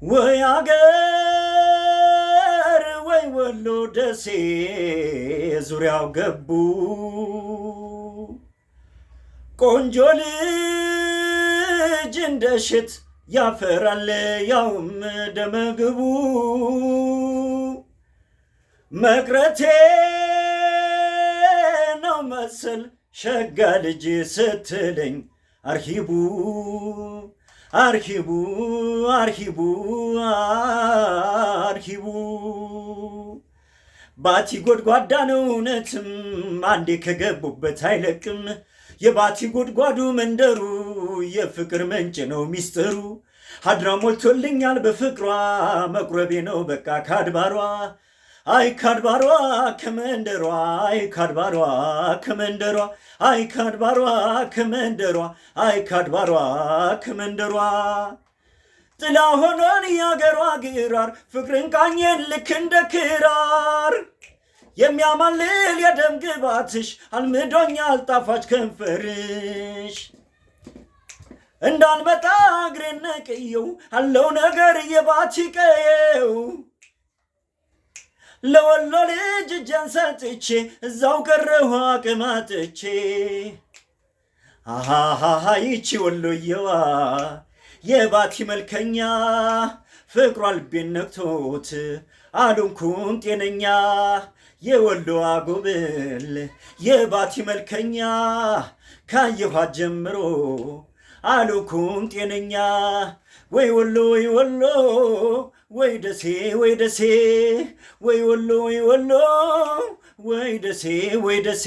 ወይ አገር ወይ ወሎ ደሴ ዙሪያው ገቡ ቆንጆ ልጅ እንደ እሸት ያፈራል ያውም ደመግቡ መቅረቴ ነው መሰል ሸጋ ልጅ ስትለኝ አርሂቡ አርሂቡ አርሂቡ አርሂቡ ባቲ ጎድጓዳ ነው እውነትም አንዴ ከገቡበት አይለቅም የባቲ ጎድጓዱ መንደሩ የፍቅር ምንጭ ነው ሚስጥሩ ሀድራ ሞልቶልኛል በፍቅሯ መቁረቤ ነው በቃ ካድባሯ አይ ካድባሯ ከመንደሯ አይ ካድባሯ ከመንደሯ አይ ካድባሯ ከመንደሯ አይ ካድባሯ ከመንደሯ ጥላ ሆኖን ያገሯ ግራር ፍቅርን ቃኘን ልክ እንደ ክራር የሚያማልል የደም ግባትሽ አልምዶኛል ጣፋጭ ከንፈርሽ እንዳንበጣ እግሬን ነቅየው አለው ነገር የባቲ ቀየው ለወሎ ልጅ እጄን ሰጥቼ እዛው ቀረሁ አቅማጥቼ አሃሃ ይቺ ወሎየዋ የባቲ መልከኛ ፍቅሯ ልቤን ነክቶት አልሆንኩም ጤነኛ የወሎ አጎብል የባቲ መልከኛ ካየኋት ጀምሮ አልሆንኩም ጤነኛ ወይ ወሎ ወይ ወሎ ወይ ደሴ ወይ ደሴ ወይ ወሎ ወይ ወሎ ወይ ደሴ ወይ ደሴ